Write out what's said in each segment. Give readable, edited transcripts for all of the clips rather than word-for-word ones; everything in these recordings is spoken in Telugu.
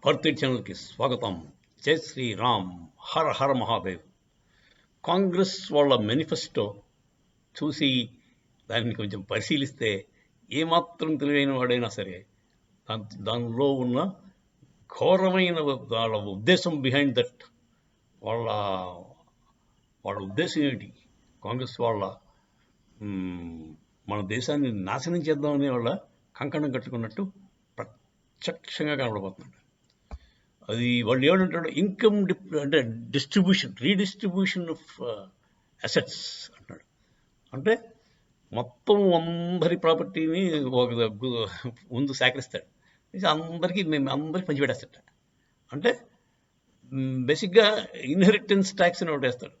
భారతీ ఛానల్కి స్వాగతం. జై శ్రీరామ్, హర హర మహాదేవ్. కాంగ్రెస్ వాళ్ళ మేనిఫెస్టో చూసి దాన్ని కొంచెం పరిశీలిస్తే ఏమాత్రం తెలివైన వాడైనా సరే దానిలో ఉన్న ఘోరమైన వాళ్ళ ఉద్దేశం బిహైండ్ దట్, వాళ్ళ వాళ్ళ ఉద్దేశం ఏమిటి, కాంగ్రెస్ వాళ్ళ మన దేశాన్ని నాశనం చేద్దామనే వాళ్ళ కంకణం కట్టుకున్నట్టు ప్రత్యక్షంగా కనబడబోతున్నాడు. అది వాళ్ళు ఏమంటాడు, ఇన్కమ్ అంటే రీడిస్ట్రిబ్యూషన్ ఆఫ్ అసెట్స్ అంటున్నాడు. అంటే మొత్తం అందరి ప్రాపర్టీని ఒక ముందు సేకరిస్తాడు, అందరికీ పంచిపెట్టేస్తాడు. అంటే బేసిక్గా ఇన్హెరిటెన్స్ ట్యాక్స్ అని ఒకటి వేస్తాడు.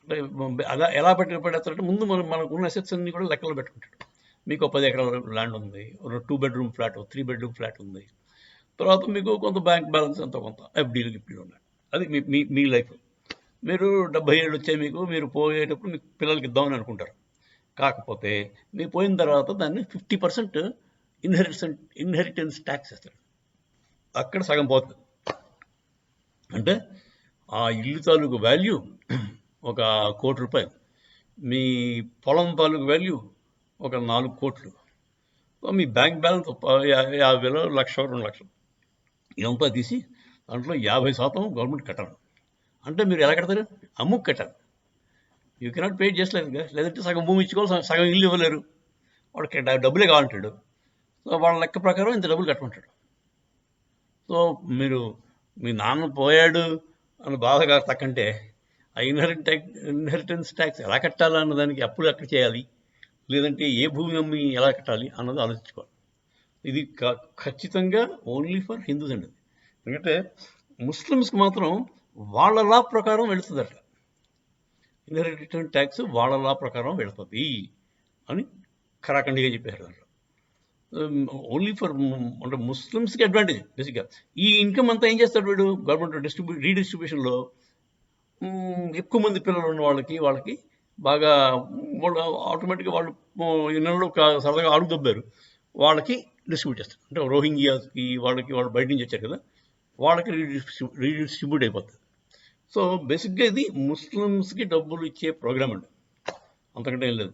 అంటే అలా ఎలా పెడతాడంటే ముందు మనకున్న అసెట్స్ అన్ని కూడా లెక్కలో పెట్టుకుంటాడు. మీకు 10 ఎకరాల ల్యాండ్ ఉంది, 2 బెడ్రూమ్ ఫ్లాట్, 3 బెడ్రూమ్ ఫ్లాట్ ఉంది, తర్వాత మీకు కొంత బ్యాంక్ బ్యాలెన్స్ అంతా కొంత ఎఫ్డీలు గిఫ్డీలు ఉన్నాయి. అది మీ లైఫ్. మీరు 70 ఏళ్ళు వచ్చాయి, మీరు పోయేటప్పుడు మీకు పిల్లలకి ఇద్దామని అనుకుంటారు. కాకపోతే మీరు పోయిన తర్వాత దాన్ని 50% ఇన్హెరిటెన్స్ ట్యాక్స్ వేస్తాడు. అక్కడ సగం పోతుంది. అంటే ఆ ఇల్లు తాలూకు వాల్యూ ఒక ₹1 కోటి, మీ పొలం తాలూకు వాల్యూ ఒక 4 కోట్లు, మీ బ్యాంక్ బ్యాలెన్స్ 50,000, 1,00,000, 2,00,000 ఇదంతా తీసి దాంట్లో 50% గవర్నమెంట్ కట్టాలి. అంటే మీరు ఎలా కడతారు? అమ్ముకు కట్టాలి. యూ కెనాట్ పే చేసలేదు కదా. లేదంటే సగం భూమి ఇచ్చుకోవాలి, సగం ఇల్లు ఇవ్వలేరు. వాడికి డబ్బులే కావాలంటాడు. సో వాళ్ళ లెక్క ప్రకారం ఇంత డబ్బులు కట్టమంటాడు. సో మీరు మీ నాన్న పోయాడు అని బాధగా తక్కంటే ఆ ఇన్హెరిటెన్స్ ట్యాక్స్ ఎలా కట్టాలా అన్నదానికి అప్పులు ఎక్కడ చేయాలి, లేదంటే ఏ భూమి అమ్మి ఎలా కట్టాలి అన్నది ఆలోచించుకోవాలి. ఇది ఖచ్చితంగా ఓన్లీ ఫర్ హిందూస్ అండి. ఎందుకంటే ముస్లిమ్స్కి మాత్రం వాళ్ళ లా ప్రకారం వెళుతుందట. ఇన్హెరిటెన్స్ ట్యాక్స్ వాళ్ళ లా ప్రకారం వెళుతుంది అని ఖరాఖండిగా చెప్పారు. దాంట్లో ఓన్లీ ఫర్ అంటే ముస్లిమ్స్కి అడ్వాంటేజ్. బేసిక్గా ఈ ఇన్కమ్ అంతా ఏం చేస్తాడు వీడు, గవర్నమెంట్ రీడిస్ట్రిబ్యూషన్లో ఎక్కువ మంది పిల్లలు ఉన్న వాళ్ళకి బాగా వాళ్ళు ఆటోమేటిక్గా వాళ్ళు ఇళ్ళలో సరదాగా అడుగుదబ్బారు, వాళ్ళకి డిస్ట్రిబ్యూట్ చేస్తారు. అంటే రోహింగ్యాస్కి వాళ్ళు బయట నుంచి వచ్చారు కదా, వాళ్ళకి రీడిస్ట్రిబ్యూట్ అయిపోతుంది. సో బేసిక్గా ఇది ముస్లిమ్స్కి డబ్బులు ఇచ్చే ప్రోగ్రామ్ అండి, అంతకంటే ఏం లేదు.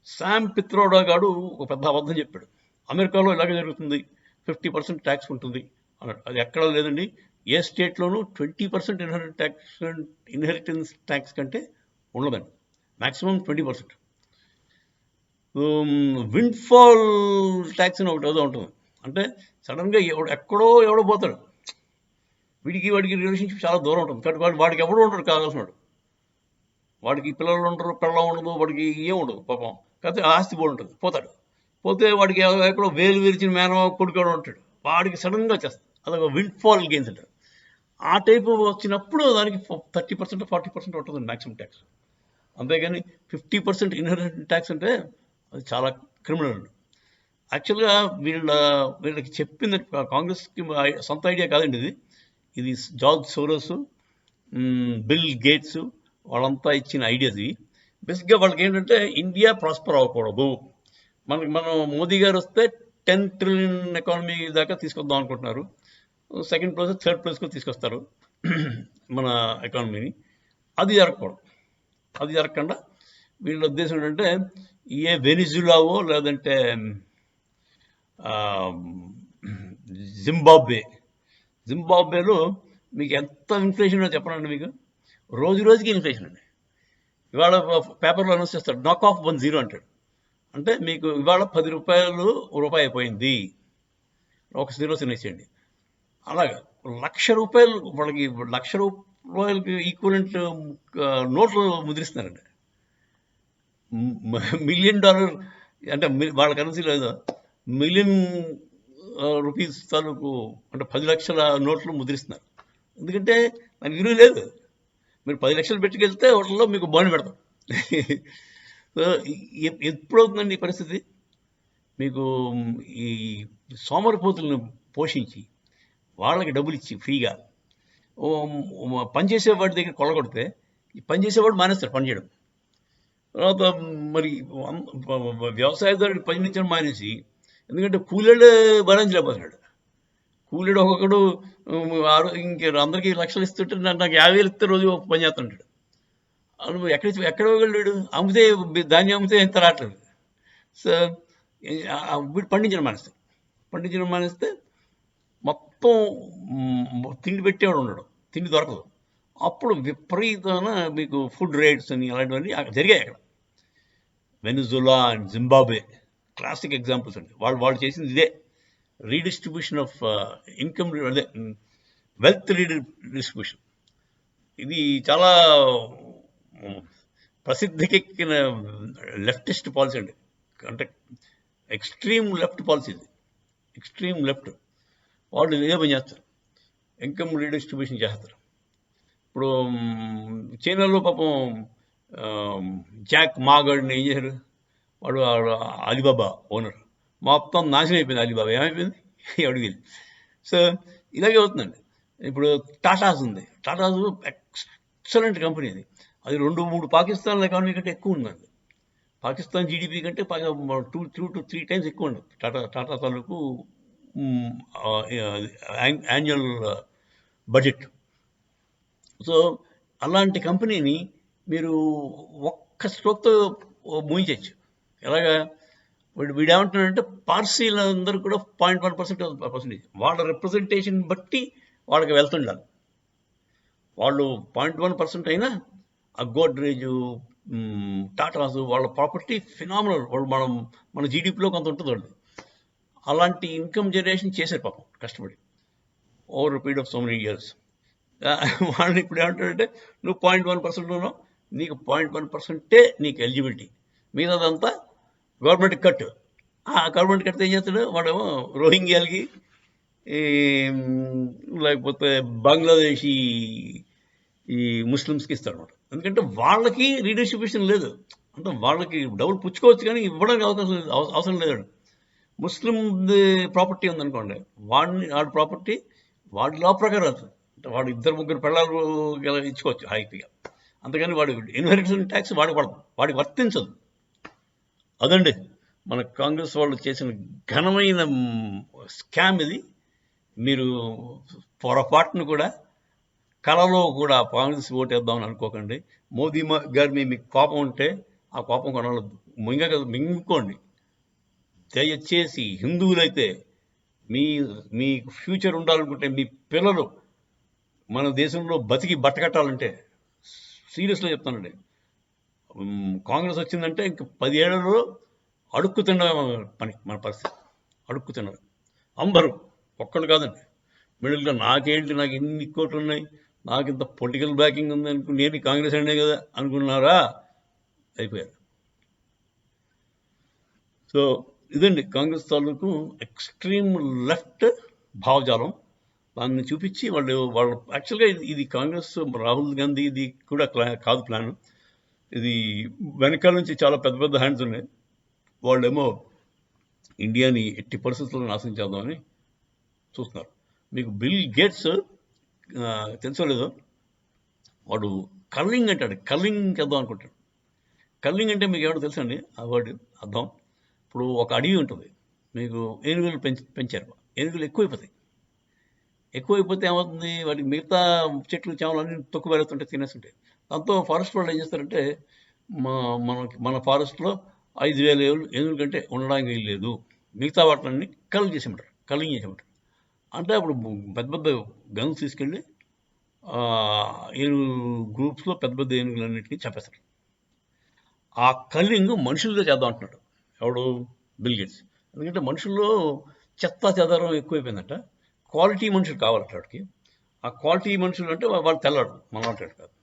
శామ్ పిత్రోడా గాడు ఒక పెద్ద అబద్ధం చెప్పాడు. అమెరికాలో ఇలాగే జరుగుతుంది, 50% ట్యాక్స్ ఉంటుంది అన్నాడు. అది ఎక్కడా లేదండి. ఏ స్టేట్లోనూ 20% ఇన్హెరిటెన్స్ ట్యాక్స్ కంటే ఉండదండి. మ్యాక్సిమం 20%. విండ్ఫాల్ ట్యాక్స్ అని ఒకటి ఏదో ఉంటుంది. అంటే సడన్గా ఎవడో పోతాడు, వాడికి రిలేషన్షిప్ చాలా దూరం ఉంటుంది. కాబట్టి వాడికి ఎవడో ఉంటాడు కావాల్సినాడు, వాడికి పిల్లలు ఉంటారు, పిల్లలు ఉండదు, వాడికి ఏం ఉండదు పాపం. కాకపోతే ఆస్తి కూడా ఉంటుంది. పోతే వాడికి ఎక్కడో వేలు విరిచిన మేనమా కొడుకు ఉంటాడు, వాడికి సడన్గా వచ్చేస్తుంది. అదొక విండ్ఫాల్ గెయిన్స్ అంటారు. ఆ టైపు వచ్చినప్పుడు దానికి 30%, 40% ఉంటుంది మ్యాక్సిమం ట్యాక్స్. అంతేగాని 50% ఇన్హెరిటెన్స్ ట్యాక్స్ అంటే అది చాలా క్రిమినల్ అండి. యాక్చువల్గా వీళ్ళకి చెప్పింది కాంగ్రెస్కి సొంత ఐడియా కాదండి. ఇది జార్జ్ సోరోస్, బిల్ గేట్స్ వాళ్ళంతా ఇచ్చిన ఐడియాస్ ఇవి. బేసిక్గా వాళ్ళకి ఏంటంటే ఇండియా ప్రాస్పర్ అవ్వకూడదు, మనం మోదీ గారు వస్తే 10 ట్రిలియన్ ఎకానమీ దాకా తీసుకొద్దాం అనుకుంటున్నారు. 2nd ప్లేస్ 3rd ప్లేస్కి తీసుకొస్తారు మన ఎకానమీని. అది జరగకూడదు. అది జరగకుండా వీళ్ళ ఉద్దేశం ఏంటంటే ఏ వెనిజులావో లేదంటే జింబాబ్వేలో మీకు ఎంత ఇన్ఫ్లేషన్ చెప్పనండి. మీకు రోజుకి ఇన్ఫ్లేషన్ అండి. ఇవాళ పేపర్లో అనౌన్స్ చేస్తాడు, నాక్ ఆఫ్ 10 అంటాడు. అంటే మీకు ఇవాళ ₹10 అయిపోయింది, ఒక 0 తినేసేయండి. అలాగా ₹1,00,000 వాళ్ళకి ₹1,00,000 ఈక్వలెంట్ నోట్లు ముద్రిస్తున్నారండి. $1 మిలియన్ అంటే వాళ్ళ కరెన్సీ లేదా, మిలియన్ రూపీస్ తాలూకు అంటే 10 లక్షల నోట్లు ముద్రిస్తున్నారు. ఎందుకంటే దానికి విలువ లేదు. మీరు 10 లక్షలు పెట్టుకెళ్తే వాటిల్లో మీకు బాండ్ పెడతాం. ఎప్పుడవుతుందండి ఈ పరిస్థితి? మీకు ఈ సోమరిపోతులను పోషించి వాళ్ళకి డబ్బులు ఇచ్చి ఫ్రీగా పనిచేసేవాడి దగ్గర కొల్లగొడితే పనిచేసేవాడు మానేస్తాడు పనిచేయడం. తర్వాత మరి వ్యవసాయదారుడు పనిచేయడం మానేసి, ఎందుకంటే కూలీళ్ళే భరించలేకపోతున్నాడు. కూలీడు ఒక్కొక్కడు ఇంక అందరికీ లక్షలు ఇస్తుంటే నాకు 50,000 ఇస్తే రోజు పని చేస్తుంటాడు. నువ్వు ఎక్కడ వెళ్ళాడు అమ్మితే ధాన్యం అమ్మితే ఎంత రావట్లేదు. సో వీడు పండించడం మానేస్తే మొత్తం తిండి పెట్టేవాడు ఉండడు, తిండి దొరకదు. అప్పుడు విపరీతమైన మీకు ఫుడ్ రేట్స్ అని అలాంటివన్నీ జరిగాయి అక్కడ. Venezuela and Zimbabwe classic examples అండి. వాళ్ళు చేసింది ఇదే, రీడిస్ట్రిబ్యూషన్ ఆఫ్ ఇన్కమ్, అదే వెల్త్ రీడిస్ట్రిబ్యూషన్. ఇది చాలా ప్రసిద్ధికెక్కిన లెఫ్టిస్ట్ పాలసీ అండి. అంటే ఎక్స్ట్రీమ్ లెఫ్ట్ పాలసీ ఇది, ఎక్స్ట్రీమ్ లెఫ్ట్. వాళ్ళు ఇదే పని చేస్తారు, ఇన్కమ్ రీడిస్ట్రిబ్యూషన్ చేస్తారు. ఇప్పుడు చైనాలో పాపం జాక్ మాగడ్ని ఏం చేశారు, వాడు అలీబాబా ఓనర్, మొత్తం నాశనం అయిపోయింది అలీబాబా. ఏమైపోయింది అడిగింది. సో ఇలాగే అవుతుందండి. ఇప్పుడు టాటాస్ ఉంది, టాటాస్ ఎక్సలెంట్ కంపెనీ అది 2-3 పాకిస్తాన్ ఎకానమీ కంటే ఎక్కువ ఉందండి. పాకిస్తాన్ జీడిపి కంటే 2 to 3 times ఎక్కువ ఉంది టాటా తాలూకు యాన్యువల్ బడ్జెట్. సో అలాంటి కంపెనీని మీరు ఒక్క స్ట్రోక్తో ముగించవచ్చు. ఎలాగా వీడేమంటున్నాడంటే పార్సీలందరూ కూడా 0.1% వాళ్ళ రిప్రజెంటేషన్ బట్టి వాళ్ళకి వెళ్తుండాలి. వాళ్ళు 0.1% అయినా ఆ గోడ్రేజు, టాటాసు వాళ్ళ ప్రాపర్టీ ఫినామినల్. వాళ్ళు మన జీడిపిలో కొంత ఉంటుంది వాళ్ళు. అలాంటి ఇన్కమ్ జనరేషన్ చేశారు పాపం కష్టపడి over period of so many years. వాళ్ళని ఇప్పుడు ఏమంటాడంటే నువ్వు 0.1% ఉన్నావు, నీకు 0.1% నీకు ఎలిజిబిలిటీ, మిగతాదంతా గవర్నమెంట్ కట్టు. గవర్నమెంట్ కడితే ఏం చేస్తాడు వాడేమో రోహింగ్యాలకి లేకపోతే బంగ్లాదేశీ ఈ ముస్లిమ్స్కి ఇస్తాడు అనమాట. ఎందుకంటే వాళ్ళకి రీడిస్ట్రిబ్యూషన్ లేదు, అంటే వాళ్ళకి డబ్బులు పుచ్చుకోవచ్చు కానీ ఇవ్వడానికి అవసరం లేదు. ముస్లిం ప్రాపర్టీ ఉందనుకోండి, వాడి ప్రాపర్టీ వాడి లా ప్రకారం అవుతుంది. అంటే వాడు 2-3 పిల్లలు ఇచ్చుకోవచ్చు హ్యాపీగా, అంతేగాని వాడు ఇన్హెరిటెన్స్ ట్యాక్స్ వాడికి వర్తించదు. అదండి మన కాంగ్రెస్ వాళ్ళు చేసిన ఘనమైన స్కామ్ ఇది. మీరు పొరపాటును కూడా కళలో కూడా కాంగ్రెస్ ఓటేద్దామని అనుకోకండి. మోదీ గారి మీద మీకు కోపం ఉంటే ఆ కోపం కొనాలి మింగుకోండి. దయచేసి హిందువులైతే మీ ఫ్యూచర్ ఉండాలనుకుంటే, మీ పిల్లలు మన దేశంలో బతికి బట్టకట్టాలంటే, సీరియస్గా చెప్తానండి, కాంగ్రెస్ వచ్చిందంటే ఇంక 10 ఏళ్లలో అడుక్కు తినడం పని మన పరిస్థితి. అడుక్కు తినడం అందరూ, ఒక్కళ్ళు కాదండి. మిడిల్గా నాకేంటి, నాకు ఎన్ని కోట్లు ఉన్నాయి, నాకు ఇంత పొలిటికల్ బ్యాకింగ్ ఉంది అనుకుని నేను కాంగ్రెస్ అనే కదా అనుకున్నారా, అయిపోయారు. సో ఇదండి కాంగ్రెస్ తాలూకు ఎక్స్ట్రీమ్ లెఫ్ట్ భావజాలం. దాన్ని చూపించి వాళ్ళు యాక్చువల్గా ఇది కాంగ్రెస్, రాహుల్ గాంధీ ఇది కూడా కాదు ప్లాన్. ఇది వెనకాల నుంచి చాలా పెద్ద పెద్ద హ్యాండ్స్ ఉన్నాయి. వాళ్ళేమో ఇండియాని ఎట్టి పరిస్థితుల్లో నాశనం చేద్దామని చూస్తున్నారు. మీకు బిల్ గేట్స్ తెలుసో లేదో, వాడు కల్లింగ్ అంటాడు, కల్లింగ్ చేద్దాం అనుకుంటాడు. కల్లింగ్ అంటే మీకు ఎవడో తెలుసండి ఆ వర్డ్ అర్థం? ఇప్పుడు ఒక అడవి ఉంటుంది, మీకు ఏనుగులు పెంచారు, ఏనుగులు ఎక్కువైపోతే ఏమవుతుంది, వాటికి మిగతా చెట్లు చేమలు అన్నీ తొక్కు పెరుగుతుంటే తినేస్తుంటాయి. దాంతో ఫారెస్ట్ వాళ్ళు ఏం చేస్తారంటే మన ఫారెస్ట్లో 5,000 ఏనుగుల కంటే ఉండడానికి వీల్లేదు, మిగతా వాటిని కల్లింగ్ చేసేమంటారు. అంటే అప్పుడు పెద్ద పెద్ద గన్స్ తీసుకెళ్ళి ఏనుగు గ్రూప్స్లో పెద్ద పెద్ద ఏనుగులన్నింటినీ చంపేస్తారు. ఆ కల్లింగ్ మనుషులతో చేద్దాం అంటున్నాడు ఎవడు, బిల్ గేట్స్. ఎందుకంటే మనుషుల్లో చెత్త చెదారం ఎక్కువైపోయిందంట, క్వాలిటీ మనుషులు కావాలంట వాడికి. ఆ క్వాలిటీ మనుషులు అంటే వాళ్ళు తెల్లాడు, మనవాడు కాదు.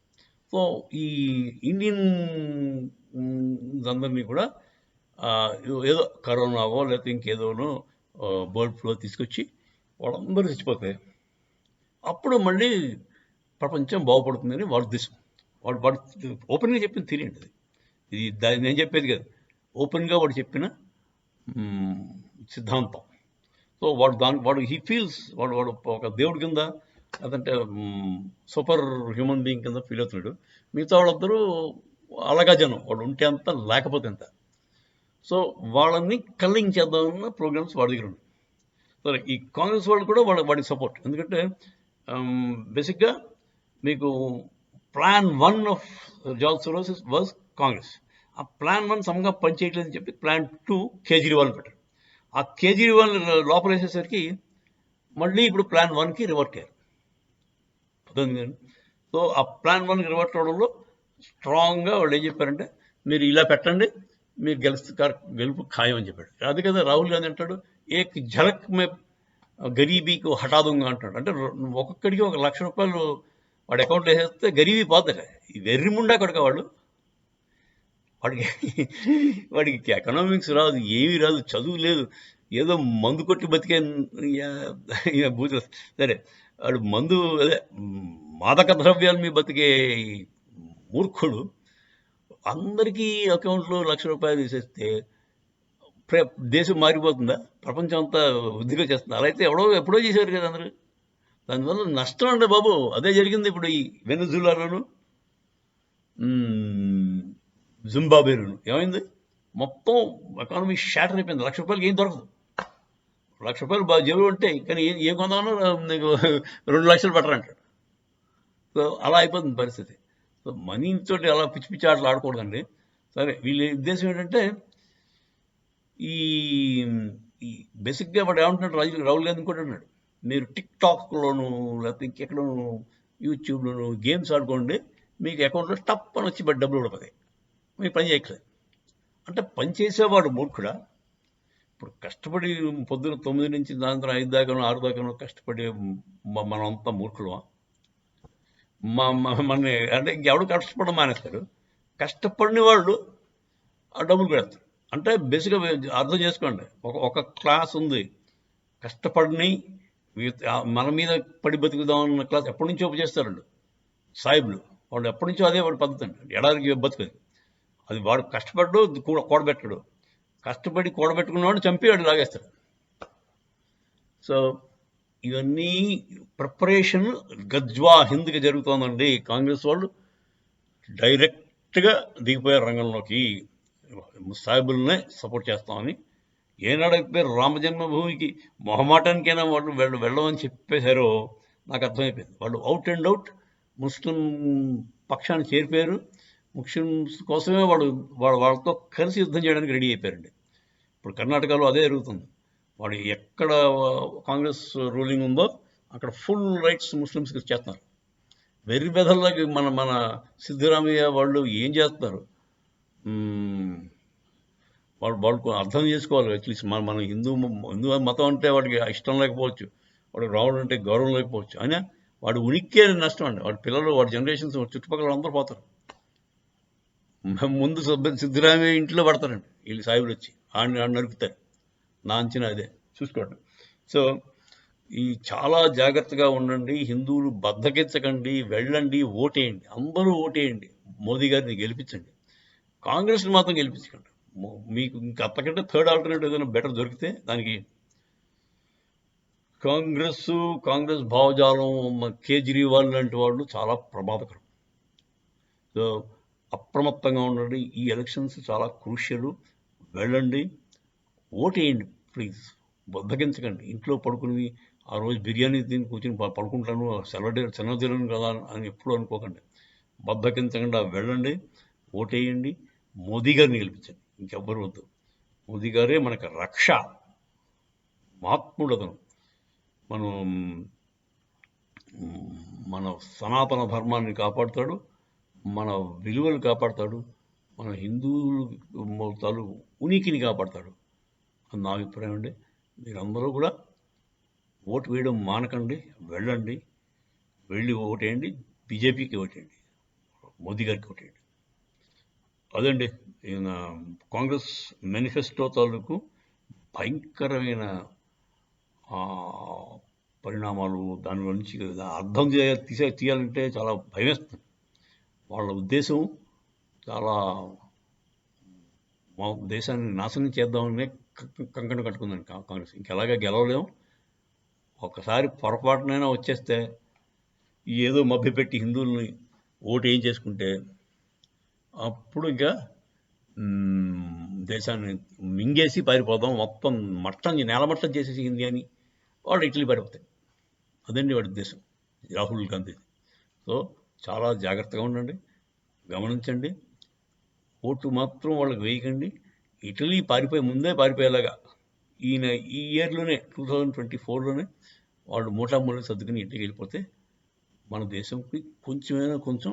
సో ఈ ఇండియన్ అందరినీ కూడా ఏదో కరోనావో లేకపోతే ఇంకేదోనో బర్డ్ ఫ్లూ తీసుకొచ్చి వాళ్ళందరూ చచ్చిపోతాయి. అప్పుడు మళ్ళీ ప్రపంచం బాగుపడుతుందని వాడు ఉద్దేశం. వాడు ఓపెన్గా చెప్పిన తెలియండి అది, ఇది నేను చెప్పేది కాదు, ఓపెన్గా వాడు చెప్పిన సిద్ధాంతం. సో వాడు హీ ఫీల్స్ వాడు ఒక దేవుడి కింద లేదంటే సూపర్ హ్యూమన్ బీయింగ్ కింద ఫీల్ అవుతున్నాడు. మిగతా వాళ్ళందరూ అలాగా జనం, వాడు ఉంటే అంత లేకపోతే అంత. సో వాళ్ళని కల్లింగ్ చేద్దామన్న ప్రోగ్రామ్స్ వాడి దగ్గర ఉన్నాయి. సరే ఈ కాంగ్రెస్ వాళ్ళు కూడా వాడికి సపోర్ట్. ఎందుకంటే బేసిక్గా మీకు plan 1 of George Soros was Congress. ఆ ప్లాన్ 1 సమంగా పనిచేయట్లేదని చెప్పి ప్లాన్ 2 కేజ్రీవాల్ పెట్టారు. ఆ కేజ్రీవాల్ లోపల వేసేసరికి మళ్ళీ ఇప్పుడు ప్లాన్ 1కి రివర్ట్ అయ్యారు. సో ఆ ప్లాన్ 1కి రివర్ట్ అవడంలో స్ట్రాంగ్గా వాళ్ళు ఏం చెప్పారంటే మీరు ఇలా పెట్టండి, మీరు గెలుపు ఖాయం అని చెప్పాడు. అది కదా రాహుల్ గాంధీ అంటాడు, ఏక్ ఝలక్ మే గరీబీకి హఠాదుంగా అంటాడు. అంటే ఒక్కొక్కడికి 1 లక్ష రూపాయలు వాడి అకౌంట్లో వేసేస్తే గరీబీ పోతాడ. ఈ వెర్రిముండా కొడక వాడికి వాడికి ఎకనామిక్స్ రాదు, ఏమీ రాదు, చదువు లేదు, ఏదో మందు కొట్టి బతికే భూత. సరే వాడు మందు అదే మాదక ద్రవ్యాలు మీ బతికే మూర్ఖుడు అందరికీ అకౌంట్లో 1 లక్ష రూపాయలు వేసేస్తే దేశం మారిపోతుందా? ప్రపంచం అంతా వృద్ధిగా చేస్తుంది. అలా అయితే ఎప్పుడో చేశారు కదా అందరూ. దానివల్ల నష్టం అండి బాబు. అదే జరిగింది ఇప్పుడు ఈ వెనజులాలోను జింబాబ్వేలోను. ఏమైంది? మొత్తం ఎకానమీ షాటర్ అయిపోయింది. 1 లక్ష రూపాయలకి ఏం దొరకదు. 1 లక్ష రూపాయలు బాగా జేబులో ఉంటాయి, కానీ ఏం కొందామన్నా నీకు 2 లక్షలు పెట్టరంటాడు. సో అలా అయిపోతుంది పరిస్థితి. సో మనీతో అలా పిచ్చి పిచ్చి ఆటలు ఆడకూడదండి. సరే వీళ్ళ ఉద్దేశం ఏంటంటే ఈ బేసిక్గా వాడు ఏమంటున్నాడు, రాహుల్ గాంధీ కూడా అన్నాడు, మీరు టిక్ టాక్లోను లేకపోతే ఇంకెక్కడో యూట్యూబ్లోను గేమ్స్ ఆడుకోండి, మీకు అకౌంట్లో టప్ అని వచ్చి డబ్బులు పడిపోతాయి, మీరు పని చేయట్లేదు. అంటే పని చేసేవాడు మూర్ఖుడా? ఇప్పుడు కష్టపడి పొద్దున 9 నుంచి సాయంత్రం 5 దాకానో 6 దాకానో కష్టపడి మనమంతా మూర్ఖులమా? మన అంటే ఇంకెవడు కష్టపడడం మానేస్తారు. కష్టపడిన వాళ్ళు ఆ డబ్బులు పెడతారు. అంటే బేసిక్గా అర్థం చేసుకోండి, ఒక క్లాస్ ఉంది, కష్టపడిని మన మీద పడి బతుకుదామన్న క్లాస్ ఎప్పటి నుంచో చేస్తారండి సాయిబులు. వాళ్ళు ఎప్పటి నుంచో అదే వాడు పద్ధతి అండి, ఎడారికి బతుకది. అది వాడు కష్టపడ్డు కూడబెట్టడు, కష్టపడి కూడబెట్టుకున్నవాడు చంపి వాడు లాగేస్తాడు. సో ఇవన్నీ ప్రిపరేషన్ గజ్వా హింద్కి జరుగుతోందండి. కాంగ్రెస్ వాళ్ళు డైరెక్ట్గా దిగిపోయారు రంగంలోకి. సాయిబుల్నే సపోర్ట్ చేస్తామని ఏనాడైతే రామజన్మభూమికి మొహమాటానికైనా వాళ్ళు వెళ్ళమని చెప్పేశారో నాకు అర్థమైపోయింది. వాళ్ళు అవుట్ అండ్ అవుట్ ముస్లిం పక్షాన్ని చేరిపోయారు. ముస్లిమ్స్ కోసమే వాళ్ళతో కలిసి యుద్ధం చేయడానికి రెడీ అయిపోయారండి. ఇప్పుడు కర్ణాటకలో అదే జరుగుతుంది. వాడు ఎక్కడ కాంగ్రెస్ రూలింగ్ ఉందో అక్కడ ఫుల్ రైట్స్ ముస్లిమ్స్కి ఇచ్చేస్తున్నారు. వెర్రి బెదల్లాకి మన సిద్ధరామయ్య వాళ్ళు ఏం చేస్తున్నారు? వాళ్ళు అర్థం చేసుకోవాలి. అట్లీస్ట్ మన హిందూ మతం అంటే వాడికి ఇష్టం లేకపోవచ్చు, వాడికి రావడం అంటే గౌరవం లేకపోవచ్చు, అయినా వాడు ఉనికే నష్టం అండి. వాడి పిల్లలు, వాడి జనరేషన్స్, చుట్టుపక్కల అందరూ పోతారు. ముందు సిద్ధరామయ్య ఇంట్లో పడతారండి వీళ్ళు సాయిబులు వచ్చి, ఆడిని నరుకుతారు. నా అంచనా అదే, చూసుకోండి. సో ఈ చాలా జాగ్రత్తగా ఉండండి. హిందువులు బద్దకెచ్చకండి, వెళ్ళండి, ఓటేయండి, అందరూ ఓటేయండి, మోదీ గారిని గెలిపించండి. కాంగ్రెస్ని మాత్రం గెలిపించకండి. మీకు ఇంకా అంతకంటే థర్డ్ ఆల్టర్నేటివ్ ఏదైనా బెటర్ దొరికితే దానికి. కాంగ్రెస్ భావజాలం కేజ్రీవాల్ లాంటి వాళ్ళు చాలా ప్రమాదకరం. సో అప్రమత్తంగా ఉండండి. ఈ ఎలక్షన్స్ చాలా క్రూషియల్. వెళ్ళండి, ఓటేయండి ప్లీజ్. బద్దకించకండి. ఇంట్లో పడుకుని ఆ రోజు బిర్యానీ తిని కూర్చొని పడుకుంటాను, సెలవుదిలను కదా అని ఎప్పుడు అనుకోకండి. బద్దకించకుండా వెళ్ళండి, ఓటేయండి, మోదీ గారిని గెలిపించండి. ఇంకెవ్వరు వద్దు. మోదీ గారే మనకు రక్ష. మహాత్ముడు అతను. మన సనాతన ధర్మాన్ని కాపాడుతాడు, మన విలువలు కాపాడుతాడు, మన హిందువులు ఉనికిని కాపాడుతాడు అని నా అభిప్రాయం అండి. మీరందరూ కూడా ఓటు వేయడం మానకండి, వెళ్ళండి, వెళ్ళి ఓటేయండి, బీజేపీకి ఓటేయండి, మోదీ గారికి ఓటేయండి. అదండి కాంగ్రెస్ మేనిఫెస్టో తాలూకు భయంకరమైన పరిణామాలు. దాని నుంచి అర్థం తీయాలంటే చాలా భయం వేస్తుంది. వాళ్ళ ఉద్దేశం చాలా మా దేశాన్ని నాశనం చేద్దామనే కంకణం కట్టుకుందండి కాంగ్రెస్. ఇంకెలాగా గెలవలేము. ఒకసారి పొరపాటునైనా వచ్చేస్తే ఏదో మభ్యపెట్టి హిందువుల్ని ఓటు ఏం చేసుకుంటే అప్పుడు ఇంకా దేశాన్ని మింగేసి పారిపోదాం, మొత్తం నేలమట్టం చేసేసి ఇండియాని వాళ్ళు ఇటలీ పారిపోతాయి. అదండి వాడి ఉద్దేశం, రాహుల్ గాంధీ. సో చాలా జాగ్రత్తగా ఉండండి, గమనించండి, ఓటు మాత్రం వాళ్ళకి వేయకండి. ఇటలీ ముందే పారిపోయేలాగా ఈయన ఈ ఇయర్లోనే 2024లోనే వాళ్ళు మూటామూలని సర్దుకుని ఇంటికి వెళ్ళిపోతే మన దేశంకి కొంచెం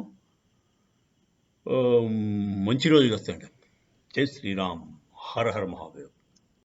మంచి రోజులు వస్తాయండి. జై శ్రీరామ్, హర హర మహాదేవ్.